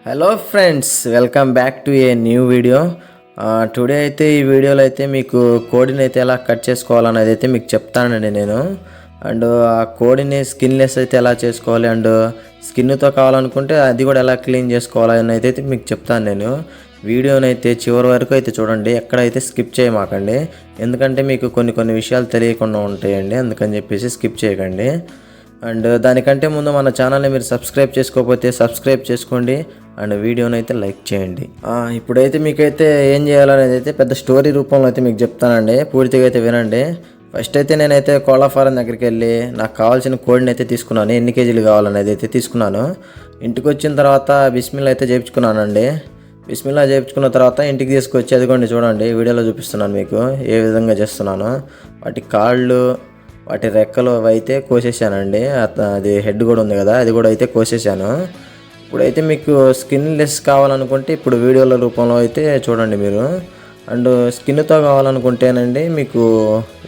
Hello friends, welcome back to a new video. Today అయితే ఈ వీడియోలో అయితే మీకు కోడిని అయితే ఎలా కట్ చేసుకోవాలనేది అయితే మీకు చెప్తానండి నేను. అండ్ ఆ కోడిని స్కిన్లెస్ అయితే ఎలా చేసుకోవాలి, అండ్ స్కిన్తో కావాలనుకుంటే అది కూడా ఎలా క్లీన్ చేసుకోవాలి అనేది అయితే మీకు చెప్తాను నేను. వీడియోని అయితే చివరి వరకు అయితే చూడండి, ఎక్కడైతే స్కిప్ చేయమాకండి. ఎందుకంటే మీకు కొన్ని విషయాలు తెలియకుండా ఉంటాయండి, అందుకని చెప్పేసి స్కిప్ చేయకండి. అండ్ దానికంటే ముందు మన ఛానల్ని మీరు సబ్స్క్రైబ్ చేసుకోకపోతే సబ్స్క్రైబ్ చేసుకోండి, అండ్ వీడియోని అయితే లైక్ చేయండి. ఇప్పుడైతే మీకైతే ఏం చేయాలనేది అయితే పెద్ద స్టోరీ రూపంలో అయితే మీకు చెప్తానండి, పూర్తిగా అయితే వినండి. ఫస్ట్ అయితే నేనైతే కోళ్ళ ఫారం దగ్గరికి వెళ్ళి నాకు కావాల్సిన కోడిని అయితే తీసుకున్నాను. ఎన్ని కేజీలు కావాలనేది అయితే తీసుకున్నాను. ఇంటికి వచ్చిన తర్వాత బిస్మిల్లా అయితే చేయించుకున్నానండి. బిస్మిల్లా చేయించుకున్న తర్వాత ఇంటికి తీసుకొచ్చి అదిగోండి చూడండి, వీడియోలో చూపిస్తున్నాను మీకు ఏ విధంగా చేస్తున్నాను. వాటి కాళ్ళు, వాటి రెక్కలు అయితే కోసేసానండి. అది హెడ్ కూడా ఉంది కదా, అది కూడా అయితే కోసేసాను. ఇప్పుడైతే మీకు స్కిన్లెస్ కావాలనుకుంటే ఇప్పుడు వీడియోల రూపంలో అయితే చూడండి మీరు. అండ్ స్కిన్తో కావాలనుకుంటేనండి మీకు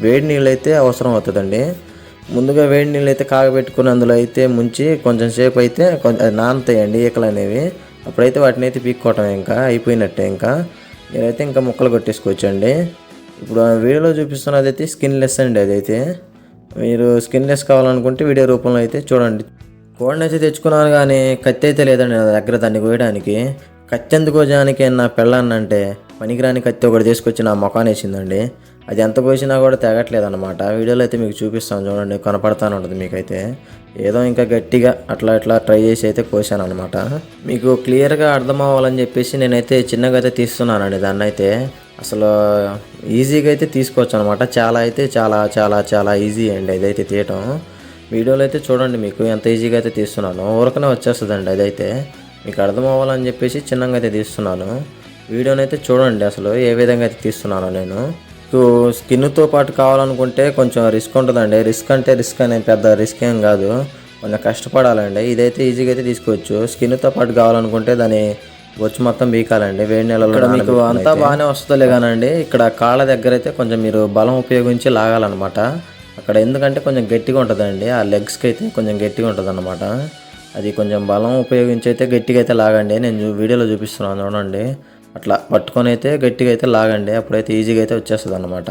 వేడి నీళ్ళు అయితే అవసరం అవుతుందండి. ముందుగా వేడి నీళ్ళు అయితే కాగబెట్టుకుని అందులో అయితే ముంచి కొంచెం సేపు అయితే నానతాయండి ఈకలు అనేవి. అప్పుడైతే వాటిని అయితే పీక్కోవటం ఇంకా అయిపోయినట్టే. ఇంకా మీరైతే ఇంకా ముక్కలు కొట్టేసుకోవచ్చండి. ఇప్పుడు వీడియోలో చూపిస్తున్నది అయితే స్కిన్లెస్ అండి. అదైతే మీరు స్కిన్లెస్ కావాలనుకుంటే వీడియో రూపంలో అయితే చూడండి. కోడిని అయితే తెచ్చుకున్నాను, కానీ కత్తి అయితే లేదండి నా దగ్గర దాన్ని కోయడానికి. కత్తి ఎందుకు కోయడానికి నా పెళ్ళాన్నంటే పనికిరాని కత్తి ఒకటి తీసుకొచ్చి నా ముఖాన్ని వేసిందండి. అది ఎంత కోసినా కూడా తెగట్లేదు అనమాట. వీడియోలో అయితే మీకు చూపిస్తాను చూడండి, కనపడతానే ఉంటుంది మీకైతే. ఏదో ఇంకా గట్టిగా అట్లా ట్రై చేసి అయితే కోసాను అనమాట. మీకు క్లియర్గా అర్థం అవ్వాలని చెప్పేసి నేనైతే చిన్నగా అయితే తీస్తున్నానండి దాన్ని అయితే. అసలు ఈజీగా అయితే తీసుకోవచ్చు అనమాట. చాలా ఈజీ అండి అదైతే తీయటం. వీడియోలో అయితే చూడండి మీకు ఎంత ఈజీగా అయితే తీస్తున్నాను. ఊరకనే వచ్చేస్తుందండి అదైతే. మీకు అర్థం అవ్వాలని చెప్పేసి చిన్నగా అయితే తీస్తున్నాను. వీడియోని అయితే చూడండి అసలు ఏ విధంగా అయితే తీస్తున్నాను నేను. మీకు స్కిన్తో పాటు కావాలనుకుంటే కొంచెం రిస్క్ ఉంటుందండి. రిస్క్ అనేది పెద్ద రిస్క్ ఏం కాదు, కొంచెం కష్టపడాలండి. ఇదైతే ఈజీగా అయితే తీసుకోవచ్చు. స్కిన్తో పాటు కావాలనుకుంటే దాని బొచ్చు మొత్తం బీకాలండి వేడి నీళ్ళలో. మీకు అంతా బాగానే వస్తుందిలే కానండి, ఇక్కడ కాళ్ళ దగ్గర అయితే కొంచెం మీరు బలం ఉపయోగించి లాగాలన్నమాట. అక్కడ ఎందుకంటే కొంచెం గట్టిగా ఉంటుందండి, ఆ లెగ్స్కి అయితే కొంచెం గట్టిగా ఉంటుంది అన్నమాట. అది కొంచెం బలం ఉపయోగించి అయితే గట్టిగా అయితే లాగండి. నేను వీడియోలో చూపిస్తున్నాను చూడండి, అట్లా పట్టుకొని అయితే గట్టిగా అయితే లాగండి. అప్పుడైతే ఈజీగా అయితే వచ్చేస్తుంది అన్నమాట.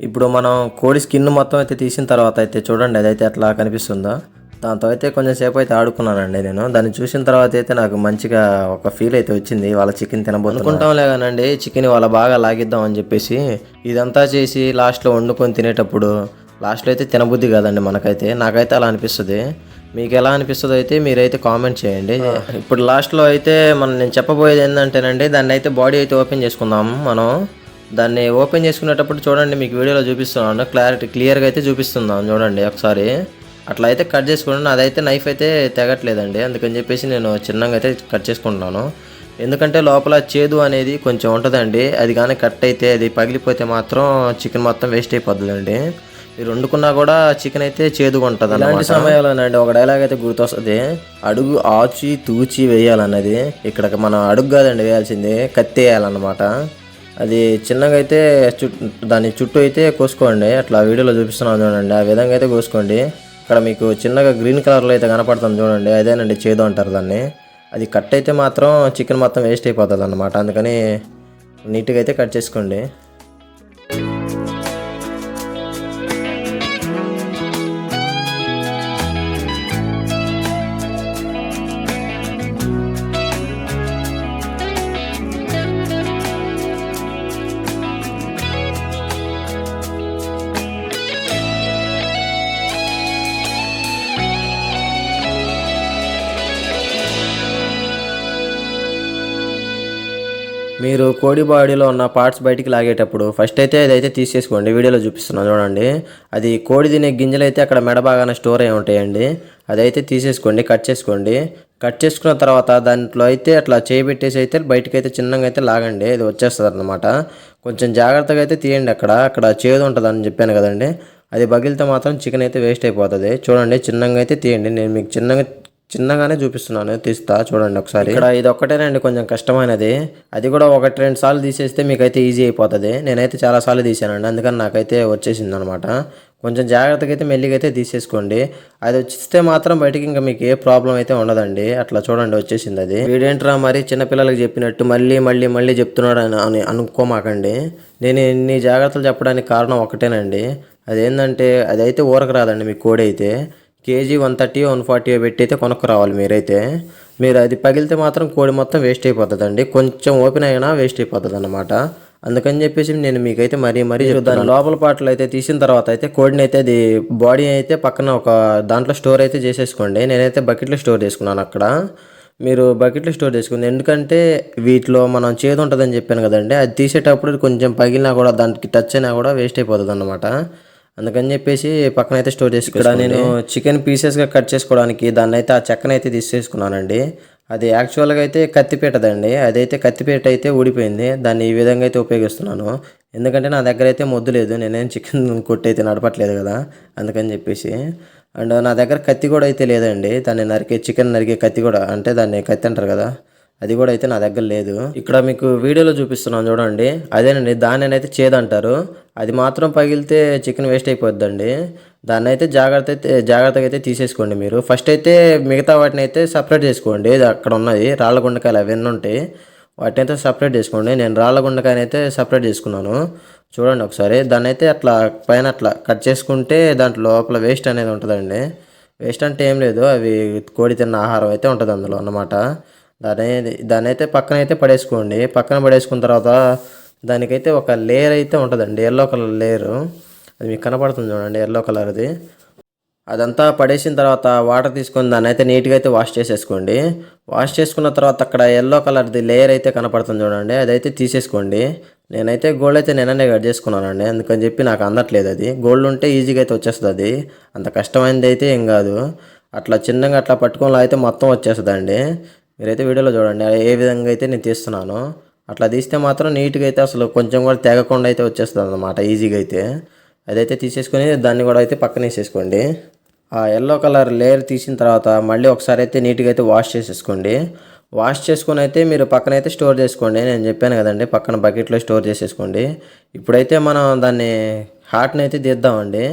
ఇప్పుడు మనం కోడి స్కిన్ మొత్తం అయితే తీసిన తర్వాత అయితే చూడండి అదైతే ఎట్లా కనిపిస్తుందో. దాంతో అయితే కొంచెం సేపు అయితే ఆడుకున్నానండి నేను. దాన్ని చూసిన తర్వాత అయితే నాకు మంచిగా ఒక ఫీల్ అయితే వచ్చింది. వాళ్ళ చికెన్ తినబోతుంటాంలే కానండి, చికెన్ వాళ్ళ బాగా లాగిద్దాం అని చెప్పేసి ఇదంతా చేసి లాస్ట్లో వండుకొని తినేటప్పుడు లాస్ట్లో అయితే తినబుద్ధి కాదండి మనకైతే. నాకైతే అలా అనిపిస్తుంది. మీకు ఎలా అనిపిస్తుందో అయితే మీరైతే కామెంట్ చేయండి. ఇప్పుడు లాస్ట్లో అయితే నేను చెప్పబోయేది ఏంటంటేనండి, దాన్ని అయితే బాడీ అయితే ఓపెన్ చేసుకుందాము మనం. దాన్ని ఓపెన్ చేసుకునేటప్పుడు చూడండి మీకు వీడియోలో చూపిస్తున్నాను, క్లియర్గా అయితే చూపిస్తున్నాను చూడండి ఒకసారి. అట్లా అయితే కట్ చేసుకోండి. అదైతే నైఫ్ అయితే తెగట్లేదండి, అందుకని చెప్పేసి నేను చిన్నగా అయితే కట్ చేసుకుంటున్నాను. ఎందుకంటే లోపల చేదు అనేది కొంచెం ఉంటుందండి, అది కానీ కట్ అయితే అది పగిలిపోతే మాత్రం చికెన్ మొత్తం వేస్ట్ అయిపోతుందండి. మీరు వండుకున్నా కూడా చికెన్ అయితే చేదుగా ఉంటుంది. అలాంటి సమయంలోనండి ఒక డైలాగ్ అయితే గుర్తొస్తుంది, అడుగు ఆచి తూచి వేయాలన్నది. ఇక్కడ మనం అడుగు కాదండి వేయాల్సింది, కత్తి వేయాలన్నమాట. అది చిన్నగా అయితే దాని చుట్టూ అయితే కోసుకోండి, అట్లా వీడియోలో చూపిస్తున్నాను చూడండి, ఆ విధంగా అయితే కోసుకోండి. ఇక్కడ మీకు చిన్నగా గ్రీన్ కలర్లో అయితే కనపడుతుంది చూడండి, అదేనండి చేదు అంటారు దాన్ని. అది కట్ అయితే మాత్రం చికెన్ మొత్తం వేస్ట్ అయిపోతుంది అన్నమాట, అందుకని నీట్గా అయితే కట్ చేసుకోండి. మీరు కోడి బాడీలో ఉన్న పార్ట్స్ బయటికి లాగేటప్పుడు ఫస్ట్ అయితే అదైతే తీసేసుకోండి, వీడియోలో చూపిస్తున్నాను చూడండి. అది కోడి తినే గింజలు అయితే అక్కడ మెడ బాగానే స్టోర్ అయి ఉంటాయండి, అదైతే తీసేసుకోండి, కట్ చేసుకోండి. కట్ చేసుకున్న తర్వాత దాంట్లో అయితే అట్లా చేయబెట్టేసి అయితే బయటకు అయితే చిన్నగా అయితే లాగండి, అది వచ్చేస్తుంది అన్నమాట. కొంచెం జాగ్రత్తగా అయితే తీయండి, అక్కడ చేదు ఉంటుందని చెప్పాను కదండి, అది పగిలితే మాత్రం చికెన్ అయితే వేస్ట్ అయిపోతుంది. చూడండి చిన్నగా అయితే తీయండి, నేను మీకు చిన్నగానే చూపిస్తున్నాను, తీస్తా చూడండి ఒకసారి. ఇక్కడ ఇది ఒక్కటేనండి కొంచెం కష్టమైనది, అది కూడా 1-2 సార్లు తీసేస్తే మీకైతే ఈజీ అయిపోతుంది. నేనైతే చాలా సార్లు తీసానండి, అందుకని నాకైతే వచ్చేసింది అనమాట. కొంచెం జాగ్రత్తగా అయితే మెల్లిగా అయితే తీసేసుకోండి, అది వచ్చిస్తే మాత్రం బయటికి ఇంకా మీకు ఏ ప్రాబ్లం అయితే ఉండదండి. అట్లా చూడండి వచ్చేసింది అది. వీడేంట్రా మరి చిన్నపిల్లలకి చెప్పినట్టు మళ్ళీ మళ్ళీ మళ్ళీ చెప్తున్నాడు అని అనుకోమాకండి. నేను ఇన్ని జాగ్రత్తలు చెప్పడానికి కారణం ఒకటేనండి, అదేంటంటే అదైతే ఊరకు రాదండి మీ కోడి అయితే. కేజీ 130 140 పెట్టి అయితే కొనుక్కు రావాలి మీరైతే. మీరు అది పగిలితే మాత్రం కోడి మొత్తం వేస్ట్ అయిపోతుందండి, కొంచెం ఓపెన్ అయినా వేస్ట్ అయిపోతుంది అన్నమాట. అందుకని చెప్పేసి నేను మీకైతే మరీ దాని లోపల పాటలు అయితే తీసిన తర్వాత అయితే కోడిని అయితే అది బాడీ అయితే పక్కన ఒక దాంట్లో స్టోర్ అయితే చేసేసుకోండి. నేనైతే బకెట్లో స్టోర్ చేసుకున్నాను, అక్కడ మీరు బకెట్లో స్టోర్ చేసుకుంది. ఎందుకంటే వీటిలో మనం చేదు ఉంటుందని చెప్పాను కదండి, అది తీసేటప్పుడు కొంచెం పగిలినా కూడా దానికి టచ్ అయినా కూడా వేస్ట్ అయిపోతుంది అన్నమాట. అందుకని చెప్పేసి పక్కన అయితే స్టోర్ చేసి ఇక్కడ నేను చికెన్ పీసెస్గా కట్ చేసుకోవడానికి దాన్ని అయితే ఆ చెక్కన అయితే తీసేసుకున్నానండి. అది యాక్చువల్గా అయితే కత్తిపీటదండి, అదైతే కత్తిపీట అయితే ఊడిపోయింది, దాన్ని ఈ విధంగా అయితే ఉపయోగిస్తున్నాను. ఎందుకంటే నా దగ్గర అయితే మొద్దు లేదు, నేనేం చికెన్ కొట్టి అయితే నడపట్లేదు కదా, అందుకని చెప్పేసి. అండ్ నా దగ్గర కత్తి కూడా అయితే లేదండి, దాన్ని చికెన్ నరికే కత్తి కూడా, అంటే దాన్ని కత్తి అంటారు కదా, అది కూడా అయితే నా దగ్గర లేదు. ఇక్కడ మీకు వీడియోలో చూపిస్తున్నాను చూడండి, అదేనండి దాన్ని అయితే చేదంటారు. అది మాత్రం పగిలితే చికెన్ వేస్ట్ అయిపోద్దండి, దాన్ని అయితే జాగ్రత్తగా అయితే తీసేసుకోండి మీరు. ఫస్ట్ అయితే మిగతా వాటిని అయితే సపరేట్ చేసుకోండి, అక్కడ ఉన్నది రాళ్ళ గుండకాయలు అవన్నీ ఉంటాయి, వాటిని అయితే సపరేట్ చేసుకోండి. నేను రాళ్ళ గుండకాయని అయితే సపరేట్ చేసుకున్నాను చూడండి ఒకసారి. దాన్ని అయితే అట్లా పైన అట్లా కట్ చేసుకుంటే దాంట్లో లోపల వేస్ట్ అనేది ఉంటుందండి. వేస్ట్ అంటే ఏం లేదు, అవి కోడి తిన్న ఆహారం అయితే ఉంటుంది అందులో అన్నమాట. దాన్ని అయితే పక్కన అయితే పడేసుకోండి. పక్కన పడేసుకున్న తర్వాత దానికైతే ఒక లేయర్ అయితే ఉంటుందండి, ఎల్లో కలర్ లేయరు, అది మీకు కనపడుతుంది చూడండి, ఎల్లో కలర్ది. అదంతా పడేసిన తర్వాత వాటర్ తీసుకొని దాన్ని అయితే నీట్గా అయితే వాష్ చేసేసుకోండి. వాష్ చేసుకున్న తర్వాత అక్కడ ఎల్లో కలర్ది లేయర్ అయితే కనపడుతుంది చూడండి, అదైతే తీసేసుకోండి. నేనైతే గోల్డ్ అయితే నిన్ననే కట్ చేసుకున్నానండి, అందుకని చెప్పి నాకు అందట్లేదు. అది గోల్డ్ ఉంటే ఈజీగా అయితే వచ్చేస్తుంది, అది అంత కష్టమైనది అయితే ఏం కాదు. అట్లా చిన్నగా అట్లా పట్టుకోవాలి అయితే మొత్తం వచ్చేస్తుందండి. మీరైతే వీడియోలో చూడండి ఏ విధంగా అయితే నేను తీస్తున్నాను, అట్లా తీస్తే మాత్రం నీట్గా అయితే అసలు కొంచెం కూడా తెగకుండా అయితే వచ్చేస్తుంది అన్నమాట, ఈజీగా అయితే. అదైతే తీసేసుకొని దాన్ని కూడా అయితే పక్కన వేసేసుకోండి. ఆ ఎల్లో కలర్ లేయర్ తీసిన తర్వాత మళ్ళీ ఒకసారి అయితే నీట్గా అయితే వాష్ చేసేసుకోండి. వాష్ చేసుకొని అయితే మీరు పక్కన అయితే స్టోర్ చేసుకోండి, నేను చెప్పాను కదండి పక్కన బకెట్లో స్టోర్ చేసేసుకోండి. ఇప్పుడైతే మనం దాన్ని హార్ట్ని అయితే తీద్దామండి,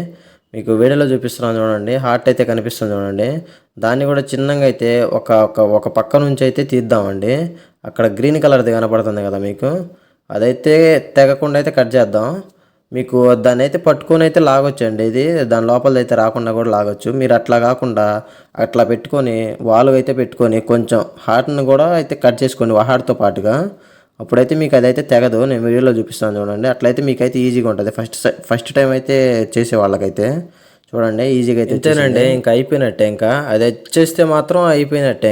మీకు వీడియోలో చూపిస్తున్నాను చూడండి, హార్ట్ అయితే కనిపిస్తుంది చూడండి. దాన్ని కూడా చిన్నగా అయితే ఒక పక్క నుంచి అయితే తీద్దామండి. అక్కడ గ్రీన్ కలర్ది కనపడుతుంది కదా మీకు, అదైతే తెగకుండా అయితే కట్ చేద్దాం. మీకు దాన్ని అయితే పట్టుకొని అయితే లాగొచ్చండి, ఇది దాని లోపల అయితే రాకుండా కూడా లాగొచ్చు. మీరు అట్లా కాకుండా అట్లా పెట్టుకొని వాలుగా అయితే పెట్టుకొని కొంచెం హార్ట్ని కూడా అయితే కట్ చేసుకోండి హార్ట్తో పాటుగా, అప్పుడైతే మీకు అదైతే తెగదు. నేను వీడియోలో చూపిస్తాను చూడండి, అట్లయితే మీకైతే ఈజీగా ఉంటుంది ఫస్ట్ టైం అయితే చేసే వాళ్ళకైతే. చూడండి ఈజీగా అయితే అంతేనండి. ఇంకా అయిపోయినట్టే, ఇంకా అది వచ్చేస్తే మాత్రం అయిపోయినట్టే.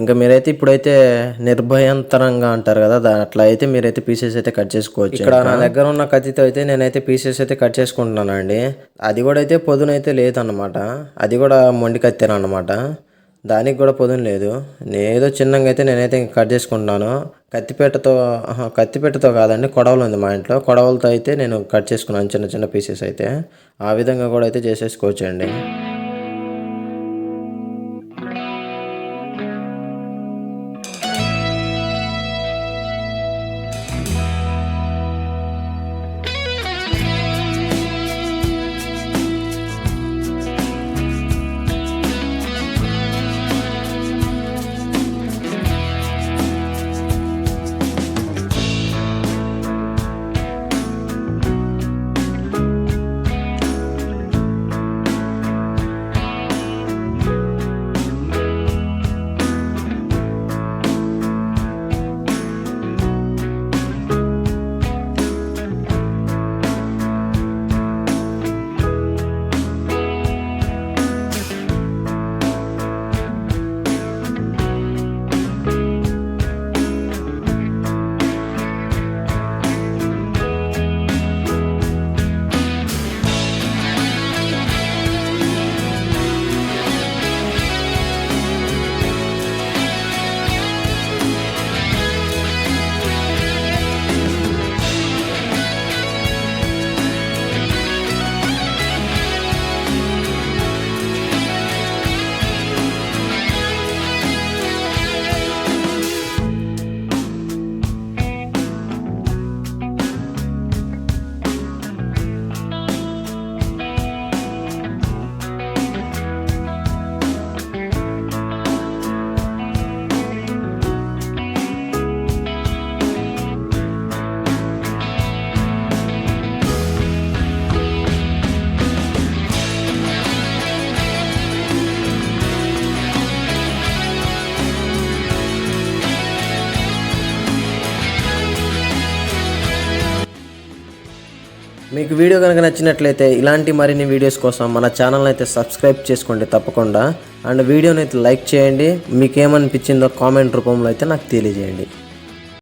ఇంకా మీరైతే ఇప్పుడైతే నిర్భయంతరంగా అంటారు కదా, అట్లా అయితే మీరైతే పీసెస్ అయితే కట్ చేసుకోవచ్చు. ఇక్కడ నా దగ్గర ఉన్న కత్తితో అయితే నేనైతే పీసెస్ అయితే కట్ చేసుకుంటున్నాను అండి. అది కూడా అయితే పొదునైతే లేదన్నమాట, అది కూడా మొండి కత్తెనమాట, దానికి కూడా పొదును లేదు. ఏదో చిన్నగా అయితే నేనైతే కట్ చేసుకుంటున్నాను. కత్తిపేటతో కాదండి, కొడవలు ఉంది మా ఇంట్లో, కొడవలతో అయితే నేను కట్ చేసుకున్నాను చిన్న చిన్న పీసెస్ అయితే. ఆ విధంగా కూడా అయితే చేసేసుకోవచ్చు అండి. మీకు వీడియో కనుక నచ్చినట్లయితే ఇలాంటి మరిన్ని వీడియోస్ కోసం మన ఛానల్ని అయితే సబ్స్క్రైబ్ చేసుకోండి తప్పకుండా. అండ్ వీడియోని అయితే లైక్ చేయండి. మీకేమనిపించిందో కామెంట్ రూపంలో అయితే నాకు తెలియజేయండి.